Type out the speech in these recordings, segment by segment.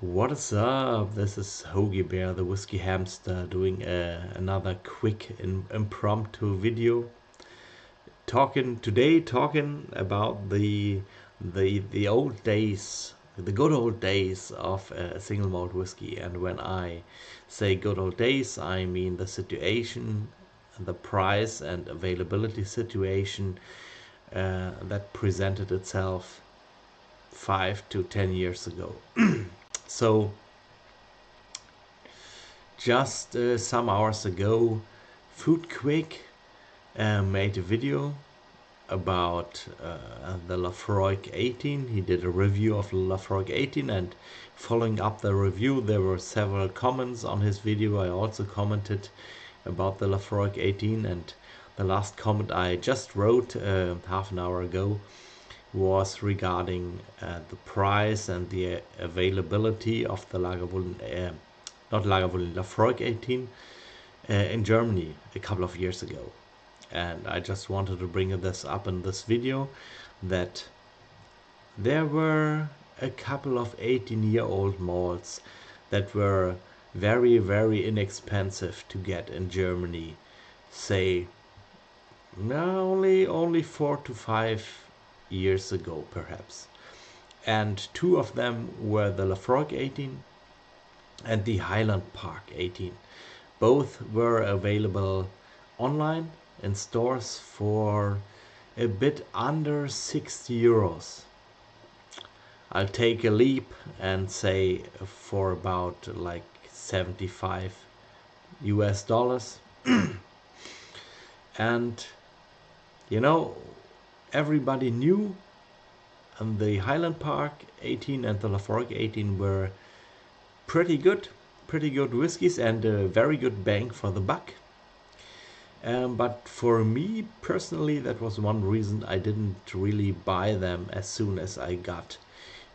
What is up? This is Hoagie Bear, the whiskey hamster, doing another quick impromptu video. Talking about the old days, the good old days of single malt whiskey. And when I say good old days, I mean the situation, the price and availability situation that presented itself 5 to 10 years ago. So just some hours ago, Food Quick made a video about the Laphroaig 18. He did a review of Laphroaig 18, and following up the review, there were several comments on his video. I also commented about the Laphroaig 18, and the last comment I just wrote half an hour ago was regarding the price and the availability of the Lagavulin, not Lagavulin, Laphroaig 18 in Germany a couple of years ago. And I just wanted to bring this up in this video, that there were a couple of 18-year-old malts that were very, very inexpensive to get in Germany, say only 4 to 5 years ago perhaps. And two of them were the Laphroaig 18 and the Highland Park 18. Both were available online in stores for a bit under 60 euros. I'll take a leap and say for about like 75 US dollars. And you know, everybody knew the Highland Park 18 and the Laphroaig 18 were pretty good whiskies and a very good bang for the buck. But for me personally, that was one reason I didn't really buy them as soon as I got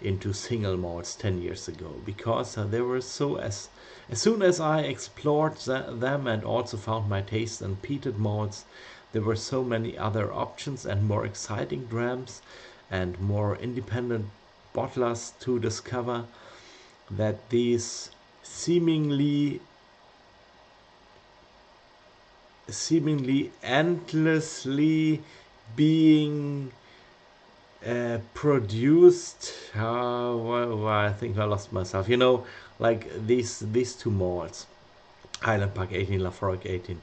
into single malts 10 years ago, because they were so, as soon as I explored them and also found my taste in peated malts, there were so many other options and more exciting drams and more independent bottlers to discover, that these seemingly endlessly being produced. Well, I think I lost myself. You know, like these two malts, Highland Park 18, Laphroaig 18,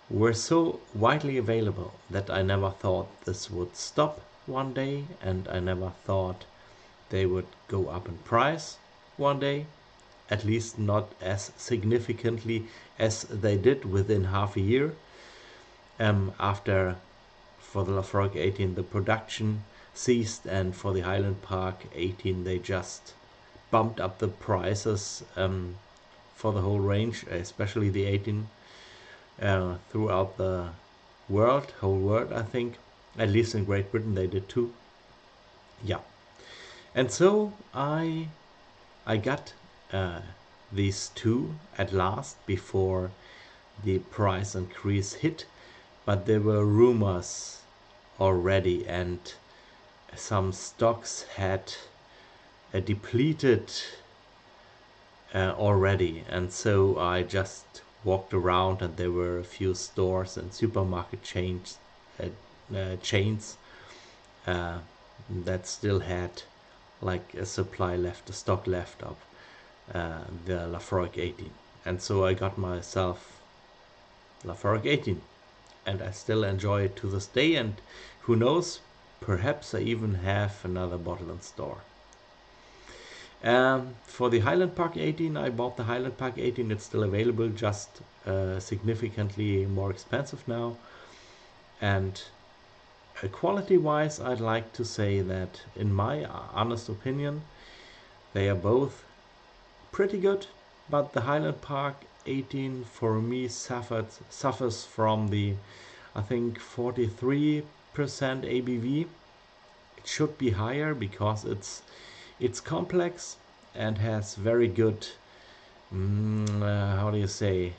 were so widely available that I never thought this would stop one day, and I never thought they would go up in price one day, at least not as significantly as they did within half a year. After, for the Laphroaig 18, the production ceased, and for the Highland Park 18 they just bumped up the prices for the whole range, especially the 18, throughout the whole world, I think. At least in Great Britain they did too. Yeah. And so I got these two at last before the price increase hit, but there were rumors already, and some stocks had depleted already, and so I just walked around, and there were a few stores and supermarket chains that still had like a supply left, a stock left of the Laphroaig 18. And so I got myself Laphroaig 18, and I still enjoy it to this day, and who knows, perhaps I even have another bottle in store. For the Highland Park 18, I bought the Highland Park 18. It's still available, just significantly more expensive now. And quality wise, I'd like to say that, in my honest opinion, they are both pretty good, but the Highland Park 18 for me suffers from the, I think, 43% ABV. It should be higher because it's complex and has very good how do you say,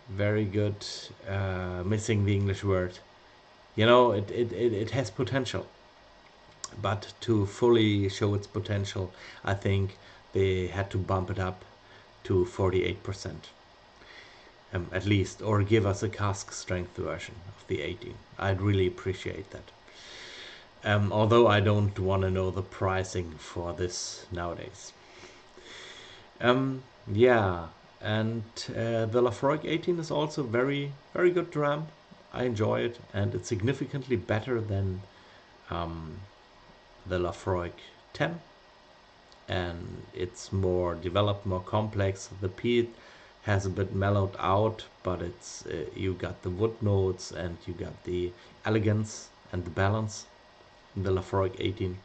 very good, missing the English word, you know, it has potential. but to fully show its potential, I think they had to bump it up to 48%, at least, or give us a cask strength version of the 18. I'd really appreciate that. Although I don't want to know the pricing for this nowadays. Yeah, and the Laphroaig 18 is also very, very good dram. I enjoy it, and it's significantly better than the Laphroaig 10, and it's more developed, more complex. The peat has a bit mellowed out, but it's you got the wood notes and you got the elegance and the balance in the Laphroaig 18.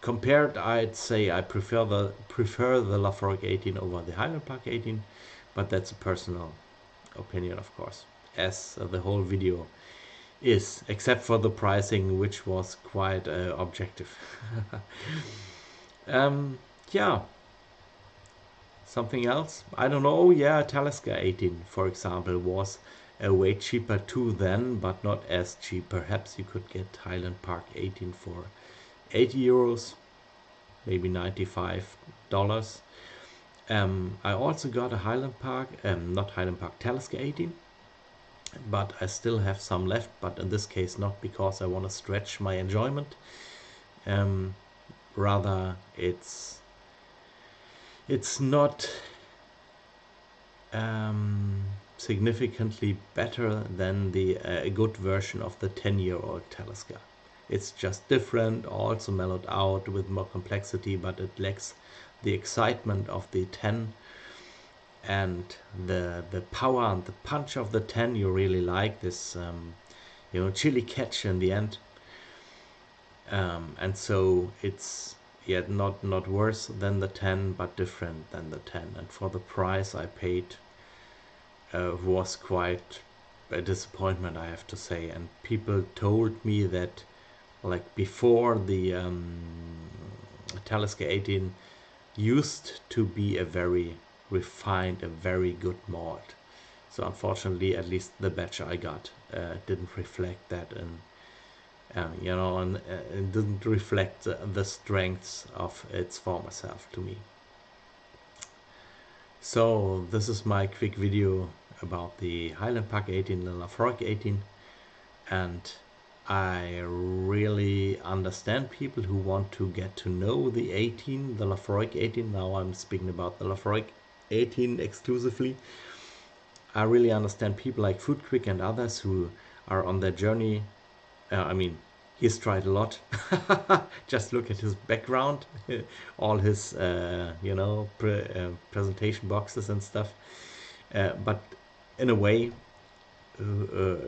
Compared, I'd say I prefer the Laphroaig 18 over the Highland Park 18, but that's a personal opinion, of course, as the whole video is, except for the pricing, which was quite objective. Yeah, something else? I don't know. Yeah, Talisker 18, for example, was way cheaper too then, but not as cheap. Perhaps you could get Highland Park 18 for 80 euros, maybe $95. I also got a Highland Park, not Highland Park, Talisker 18, but I still have some left, but in this case not because I want to stretch my enjoyment. Rather, it's not significantly better than the good version of the 10-year-old Talisker. It's just different, also mellowed out with more complexity, but it lacks the excitement of the 10 and the power and the punch of the 10. You really like this chili catch in the end, and so it's not worse than the 10, but different than the 10. And for the price I paid, was quite a disappointment, I have to say. And people told me that, like, before the Talisker 18 used to be a very refined, a very good malt. So unfortunately, at least the batch I got didn't reflect that, and it didn't reflect the strengths of its former self to me. So this is my quick video about the Highland Park 18, the Laphroaig 18, and I really understand people who want to get to know the 18, the Laphroaig 18. Now I'm speaking about the Laphroaig 18 exclusively. I really understand people like Foodquick and others who are on their journey. He's tried a lot. Just look at his background, all his presentation boxes and stuff. But in a way,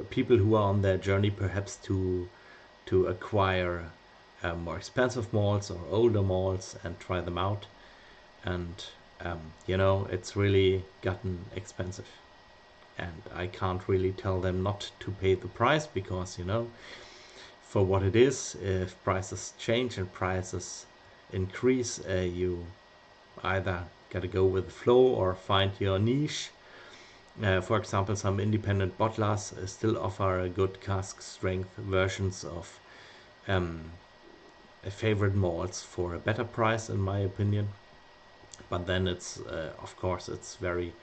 people who are on their journey perhaps to acquire more expensive malts or older malts and try them out, and it's really gotten expensive, and I can't really tell them not to pay the price, because for what it is, if prices change and prices increase, you either gotta go with the flow or find your niche. For example, some independent bottlers still offer good cask strength versions of favorite malts for a better price, in my opinion. But then it's of course it's very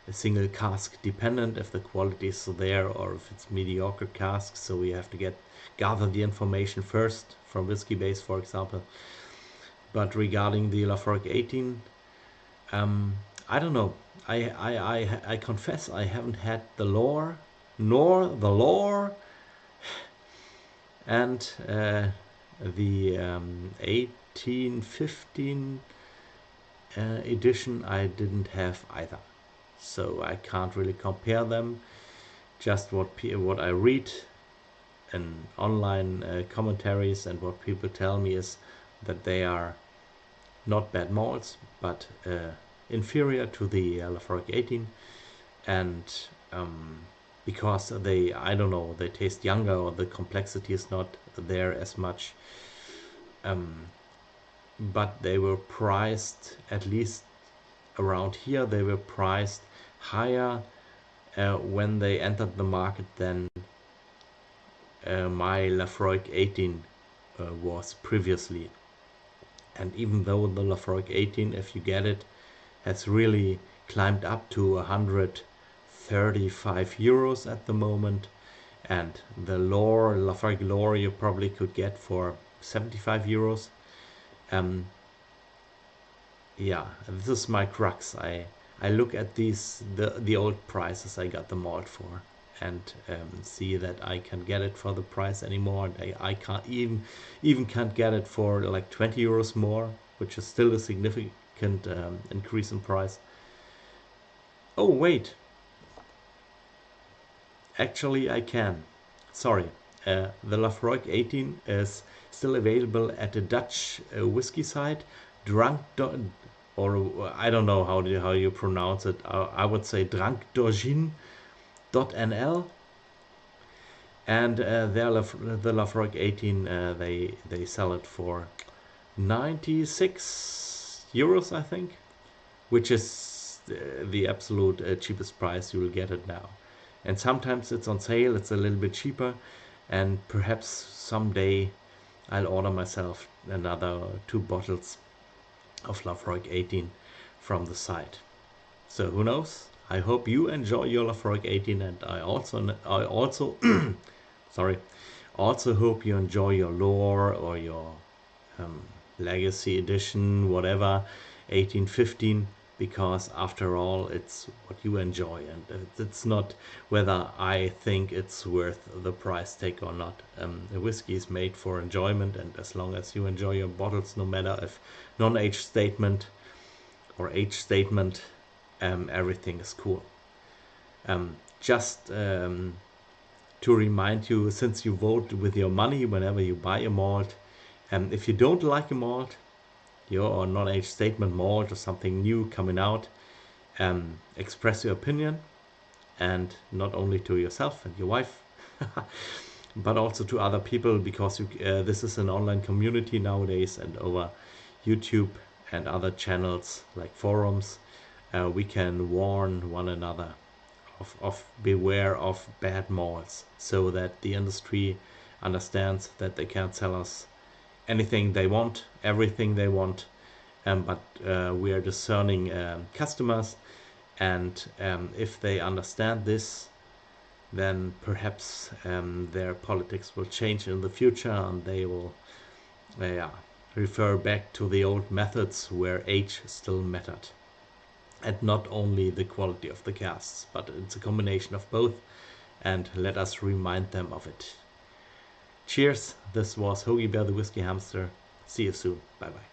single cask dependent, if the quality is there or if it's mediocre casks. So we have to gather the information first from Whiskey Base, for example. But regarding the Laphroaig 18, I don't know. I confess I haven't had the lore, nor the lore, and the 1815 edition I didn't have either. So I can't really compare them. Just what I read in online commentaries and what people tell me is that they are not bad malts, but inferior to the Laphroaig 18, and because they taste younger, or the complexity is not there as much, but they were priced, at least around here, they were priced higher when they entered the market than my Laphroaig 18 was previously. And even though the Laphroaig 18, if you get it, has really climbed up to 135 euros at the moment, and the Laphroaig lore you probably could get for 75 euros. Yeah, this is my crux. I look at the old prices I got the malt for, and see that I can get it for the price anymore. And I can't even can't get it for like 20 euros more, which is still a significant increase in price. Oh wait, actually I can. Sorry, the Laphroaig 18 is still available at the Dutch whiskey site, drunk or I don't know how you pronounce it. I would say drankdorgin.nl, and the Laphroaig 18 they sell it for 96 euros, I think, which is the absolute cheapest price you will get it now. And sometimes it's on sale, it's a little bit cheaper, and perhaps someday I'll order myself another 2 bottles of Laphroaig 18 from the site. So who knows? I hope you enjoy your Laphroaig 18, and I also sorry, also hope you enjoy your lore or your legacy edition, whatever, 1815, because after all it's what you enjoy, and it's not whether I think it's worth the price tag or not. The whiskey is made for enjoyment, and as long as you enjoy your bottles, no matter if non-age statement or age statement, everything is cool. Just to remind you, since you vote with your money whenever you buy a malt, if you don't like a malt, your non-age statement malt or something new coming out, express your opinion, and not only to yourself and your wife, but also to other people, because this is an online community nowadays, and over YouTube and other channels like forums, we can warn one another of beware of bad malts, so that the industry understands that they can't sell us anything they want, everything they want, but we are discerning customers, and if they understand this, then perhaps their politics will change in the future, and they will refer back to the old methods where age still mattered, and not only the quality of the casks, but it's a combination of both, and let us remind them of it. Cheers, this was Hoagie Bear the Whiskey Hamster. See you soon, bye bye.